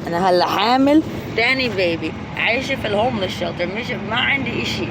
انا هلا حامل تاني بيبي، عايشة في الهوملس شلتر، مش ما عندي اشي،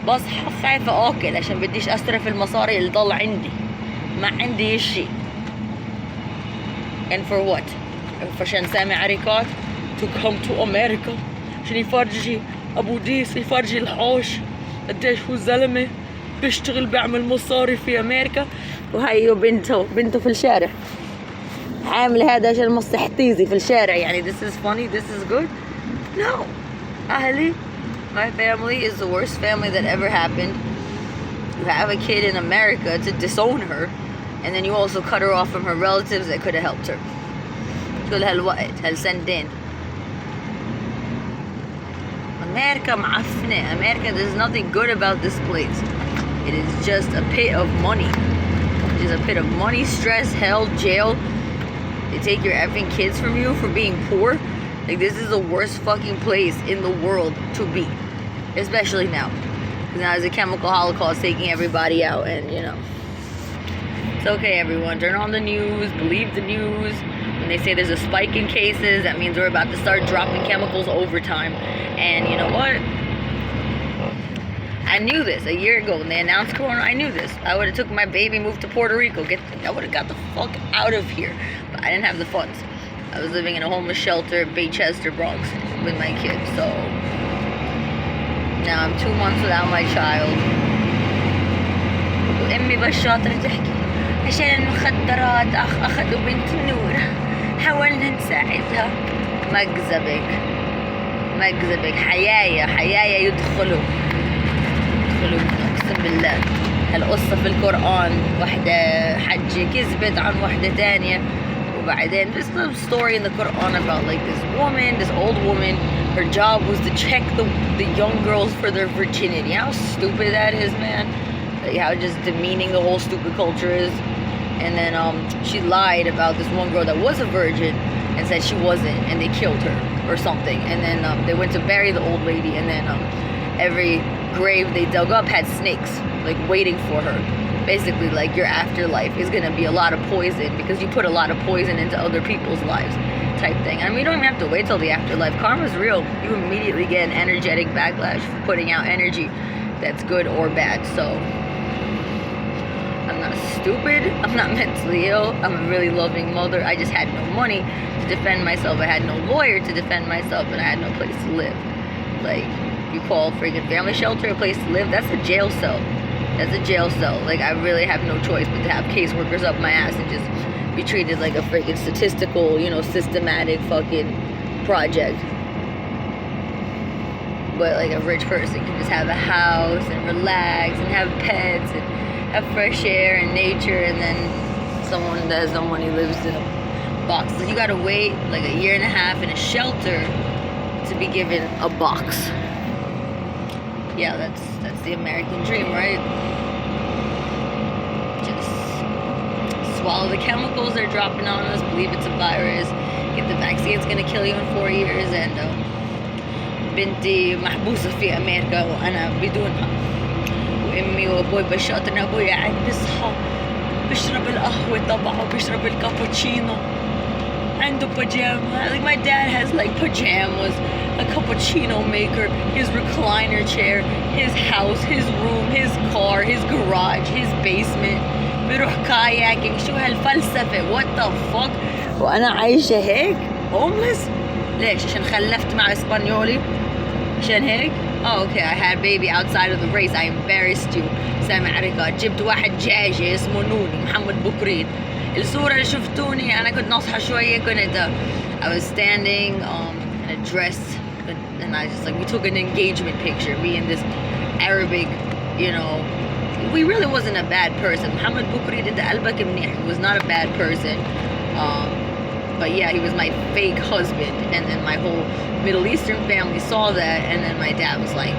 بصحى خايفة اكل عشان بديش اصرف المصاري اللي ضل عندي، ما عندي اشي. and for what؟ عشان سامي عريكات to come to America عشان يفرجي ابو ديس، يفرجي الحوش قديش هو زلمة بيشتغل بيعمل مصاري في امريكا، وهي بنته في الشارع عامل هذا عشان مصلحتيزي في الشارع. يعني this is funny, this is good. No. أهلي, my family is the worst family that ever happened. You have a kid in America to disown her, and then you also cut her off from her relatives that could have helped her. كل هالوقت هالسنتين. America معفنة. America, there's nothing good about this place. It is just a pit of money. It is a pit of money, stress, hell, jail. They take your effing kids from you for being poor. Like, this is the worst fucking place in the world to be. Especially now. Because now there's a chemical holocaust taking everybody out, and you know. It's okay, everyone. Turn on the news, believe the news. When they say there's a spike in cases, that means we're about to start dropping chemicals overtime. And you know what? I knew this a year ago when they announced Corona. I knew this. I would have took my baby, moved to Puerto Rico. I would have got the fuck out of here. But I didn't have the funds. I was living in a homeless shelter, Baychester, Bronx, with my kids. So now I'm 2 months without my child. وأمي بس شاطرة تحكي عشان المخدرات أخذوا بنت نورة، حاولنا نساعدها. مكذبك حيايا يدخلوا اقسم بالله. هالقصة في القرآن، واحدة حجة كذبت عن واحدة تانية، وبعدين this little story in the Quran about like this old woman, her job was to check the young girls for their virginity. How stupid that is, man. Like how just demeaning the whole stupid culture is. And then she lied about this one girl that was a virgin and said she wasn't, and they killed her or something. And then they went to bury the old lady, and then every grave they dug up had snakes like waiting for her. Basically, like, your afterlife is gonna be a lot of poison because you put a lot of poison into other people's lives, type thing. And we don't even have to wait till the afterlife. Karma's real. You immediately get an energetic backlash for putting out energy that's good or bad. So I'm not stupid, I'm not mentally ill, I'm a really loving mother. I just had no money to defend myself. I had no lawyer to defend myself, and I had no place to live. Like, you call freaking family shelter a place to live, that's a jail cell. That's a jail cell. Like, I really have no choice but to have caseworkers up my ass and just be treated like a freaking statistical, you know, systematic fucking project. But like a rich person can just have a house and relax and have pets and have fresh air and nature, and then someone that has no money lives in a box. So you gotta wait like a year and a half in a shelter to be given a box. Yeah, that's the American dream, right? Just swallow the chemicals they're dropping on us, believe it's a virus, get the vaccine, it's gonna kill you in 4 years, and بنتي محبوسة في أمريكا وأنا بدونها، وأمي وأبوي بشاطرين. أبوي قاعد بيصحى بيشرب القهوة تبعه، بيشرب الكابتشينو، عنده pajama. Like, my dad has like pajamas, a cappuccino maker, his recliner chair, his house, his room, his car, his garage, his basement. بيروح kayaking. شو هالفلسفة؟ What the fuck؟ وأنا عايشة هيك homeless؟ ليش؟ عشان خلفت مع إسبانيولي؟ عشان هيك؟ Oh, okay, I had a baby outside of the race. I embarrassed you. سامع عريكات. جبت واحد جاجي اسمه نوني محمد بكرين. الصورة اللي شفتوني أنا كنت ناصحة شوية. كنت I was standing in a dress, and I just like, we took an engagement picture, me and this Arabic, you know. We really wasn't a bad person. Muhammad Bukri did the قلبك منيح. He was not a bad person. But yeah, he was my fake husband, and then my whole Middle Eastern family saw that, and then my dad was like,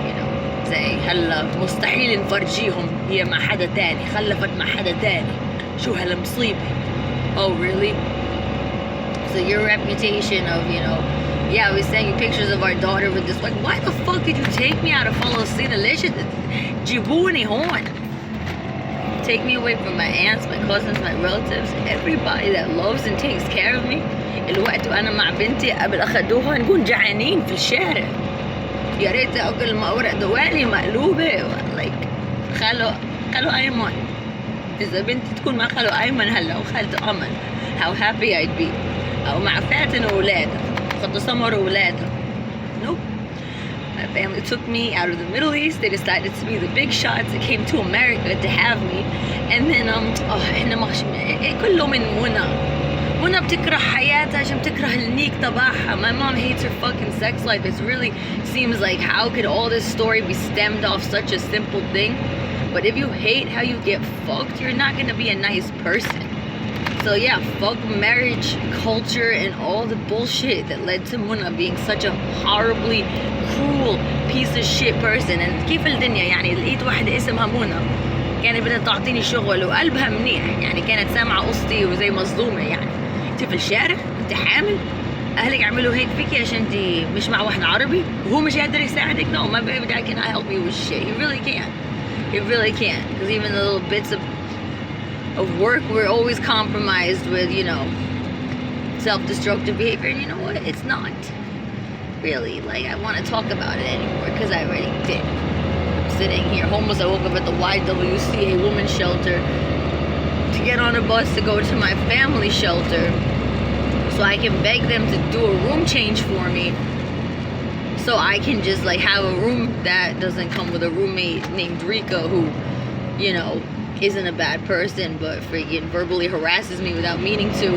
you know, saying هلا مستحيل نفرجيهم هي مع حدا تاني، خلفت مع حدا تاني، شو هالمصيبة. Oh really? So your reputation of, you know, yeah, we sent you pictures of our daughter with this, like, why the fuck did you take me out of Palestine? ليش جيبوني هون? Take me away from my aunts, my cousins, my relatives, everybody that loves and takes care of me. الوقت وانا مع بنتي قبل اخدوها نكون جعانين في الشارع. يا ريت اكل اوراق دوالي مقلوبه خالو ايمن. اذا بنتي تكون مع خالو ايمن هلا وخالته امل how happy I'd be. او مع فاتن واولادها خدوا سمر واولادها. Nope. My family took me out of the Middle East. They decided to be the big shots. They came to America to have me. And then احنا كله من منى بتكره حياتها عشان بتكره النيك تبعها. My mom hates her fucking sex life. It really seems like how could all this story be stemmed off such a simple thing? But if you hate how you get fucked, you're not gonna be a nice person. So yeah, fuck marriage culture and all the bullshit that led to Muna being such a horribly cruel piece of shit person. And كيف الدنيا يعني لقيت واحدة اسمها منى كانت بدها تعطيني شغل وقلبها منيح يعني كانت سامعة قصتي وزي مظلومة يعني. انت في الشارع انت حامل اهلك عملوا هيك فيكي عشان انت مش مع واحد عربي وهو مش قادر يساعدك. No, my baby dad cannot help me with shit. He really can't. He really can't. Because even the little bits of work we're always compromised with, you know, self-destructive behavior. And you know what? It's not really like I want to talk about it anymore because I already did. I'm sitting here homeless. I woke up at the YWCA women's shelter to get on a bus to go to my family shelter so I can beg them to do a room change for me so I can just like have a room that doesn't come with a roommate named Rika who, you know, isn't a bad person but freaking verbally harasses me without meaning to.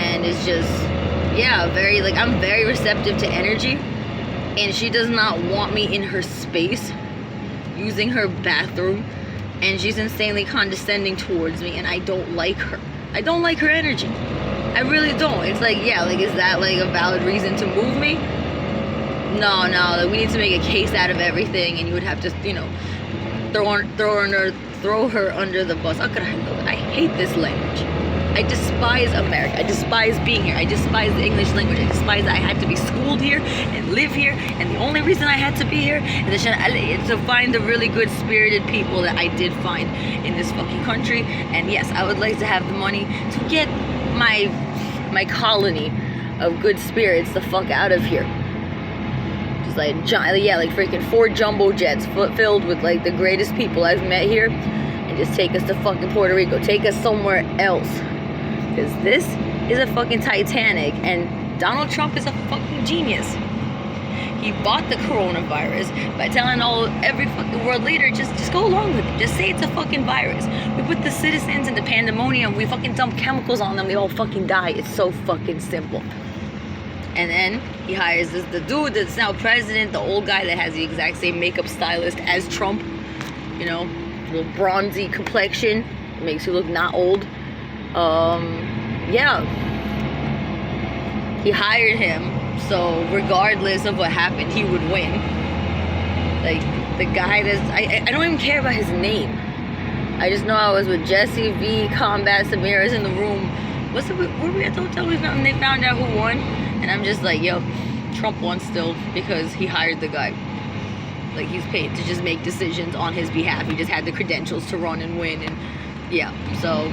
And it's just, yeah, very like I'm very receptive to energy and she does not want me in her space using her bathroom and she's insanely condescending towards me and I don't like her. I don't like her energy. I really don't. It's like, yeah, like is that like a valid reason to move me? No, like we need to make a case out of everything and you would have to, you know, throw her under the bus. I hate this language. I despise America. I despise being here. I despise the English language. I despise that I had to be schooled here and live here. And the only reason I had to be here is to find the really good spirited people that I did find in this fucking country. And yes, I would like to have the money to get my colony of good spirits the fuck out of here. Like like freaking 4 jumbo jets filled with like the greatest people I've met here and just take us to fucking Puerto Rico, take us somewhere else because this is a fucking Titanic and Donald Trump is a fucking genius. He bought the coronavirus by telling every fucking world leader just go along with it, just say it's a fucking virus. We put the citizens into pandemonium, we fucking dump chemicals on them, they all fucking die. It's so fucking simple. And then he hires the dude that's now president, the old guy that has the exact same makeup stylist as Trump. You know, little bronzy complexion. Makes you look not old. Yeah. He hired him, so regardless of what happened, he would win. Like, the guy that's... I don't even care about his name. I just know I was with Jesse, V, Combat, Samira's in the room. Were we at the hotel and they found out who won? And I'm just like, yo, Trump won still because he hired the guy. Like, he's paid to just make decisions on his behalf. He just had the credentials to run and win. And yeah, so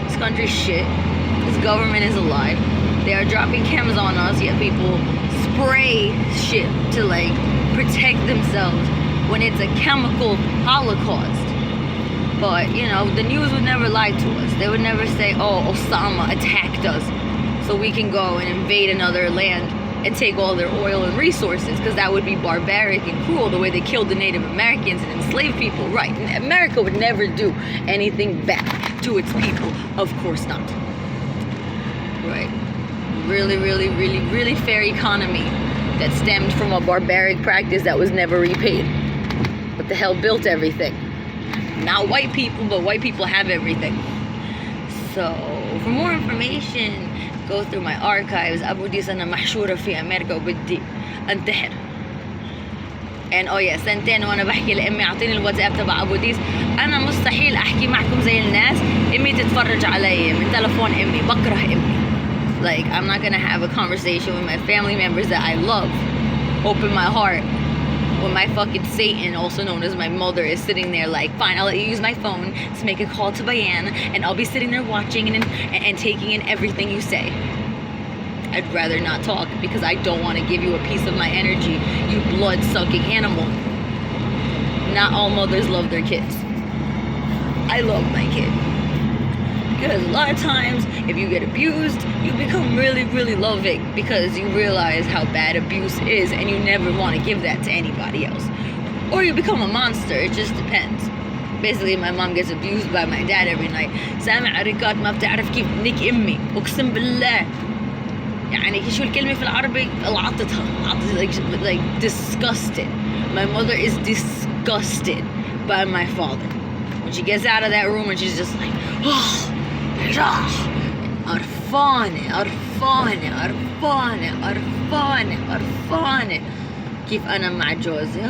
this country's shit. This government is a lie. They are dropping chems on us, yet people spray shit to like protect themselves when it's a chemical holocaust. But, you know, the news would never lie to us. They would never say, oh, Osama attacked us so we can go and invade another land and take all their oil and resources, because that would be barbaric and cruel the way they killed the Native Americans and enslaved people. Right, America would never do anything back to its people. Of course not. Right. Really fair economy that stemmed from a barbaric practice that was never repaid. What the hell built everything? Not white people, but white people have everything. So, for more information, go through my archives. أبو ديس أنا محشورة في أمريكا وبدي أنتحر. And oh yeah, سنتين وأنا بحكي لأمي أعطيني الواتساب تبع أبو ديس. أنا مستحيل أحكي معكم زي الناس. أمي تتفرج علي من تلفون أمي. بكره أمي. Like, I'm not gonna have a conversation with my family members that I love. Open my heart when my fucking Satan, also known as my mother, is sitting there like, fine, I'll let you use my phone to make a call to Bayan, and I'll be sitting there watching and taking in everything you say. I'd rather not talk because I don't want to give you a piece of my energy, you blood-sucking animal. Not all mothers love their kids. I love my kid. Because a lot of times, if you get abused, you become really, really loving because you realize how bad abuse is and you never want to give that to anybody else. Or you become a monster, it just depends. Basically, my mom gets abused by my dad every night. سامع ريكات ما بتعرف كيف تنك أمي أقسم بالله. يعني شو الكلمة في العربي؟ عطتها like disgusted. My mother is disgusted by my father. When she gets out of that room and she's just like, oh, قرفانة. كيف أنا مع جوزي.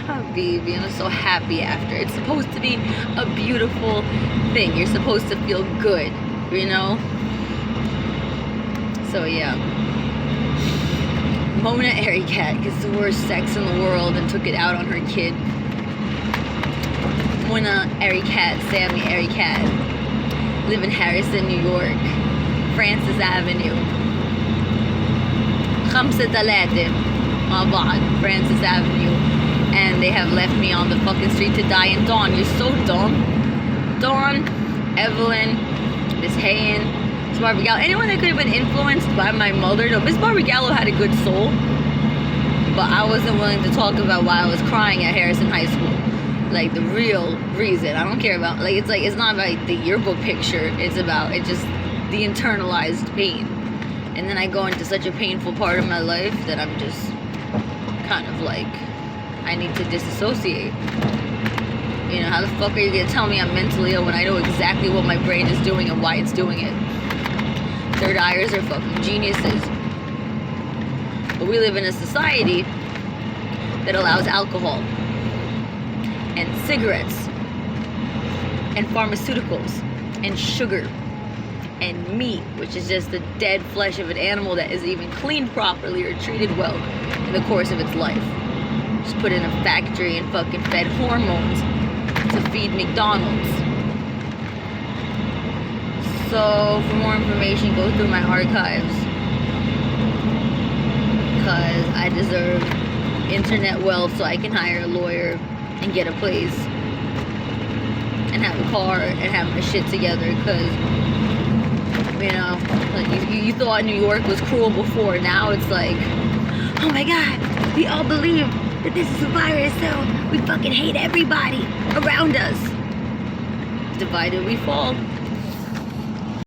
Habibi, and I'm so happy after. It's supposed to be a beautiful thing. You're supposed to feel good, you know? So yeah. Mona Arikat gets the worst sex in the world and took it out on her kid. Mona Arikat, Sammy Arikat, live in Harrison, New York, Francis Avenue. 5-3 مع بعض, Francis Avenue. And they have left me on the fucking street to die. And Dawn, you're so dumb. Dawn, Evelyn, Miss Hayen, Miss Barbie Gallo, anyone that could have been influenced by my mother. No, Miss Barbie Gallo had a good soul, but I wasn't willing to talk about why I was crying at Harrison High School. Like the real reason. I don't care about, it's not about the yearbook picture. It's about, the internalized pain. And then I go into such a painful part of my life that I'm just kind of like, I need to disassociate. You know, how the fuck are you gonna tell me I'm mentally ill when I know exactly what my brain is doing and why it's doing it? Third eyers are fucking geniuses. But we live in a society that allows alcohol and cigarettes and pharmaceuticals and sugar and meat, which is just the dead flesh of an animal that isn't even cleaned properly or treated well in the course of its life. Just put in a factory and fucking fed hormones to feed McDonald's. So for more information, go through my archives, because I deserve internet wealth so I can hire a lawyer and get a place and have a car and have my shit together. Because, you know, like you thought New York was cruel before. Now it's like, oh my god, we all believe that this is a virus, so we fucking hate everybody around us. Divided we fall.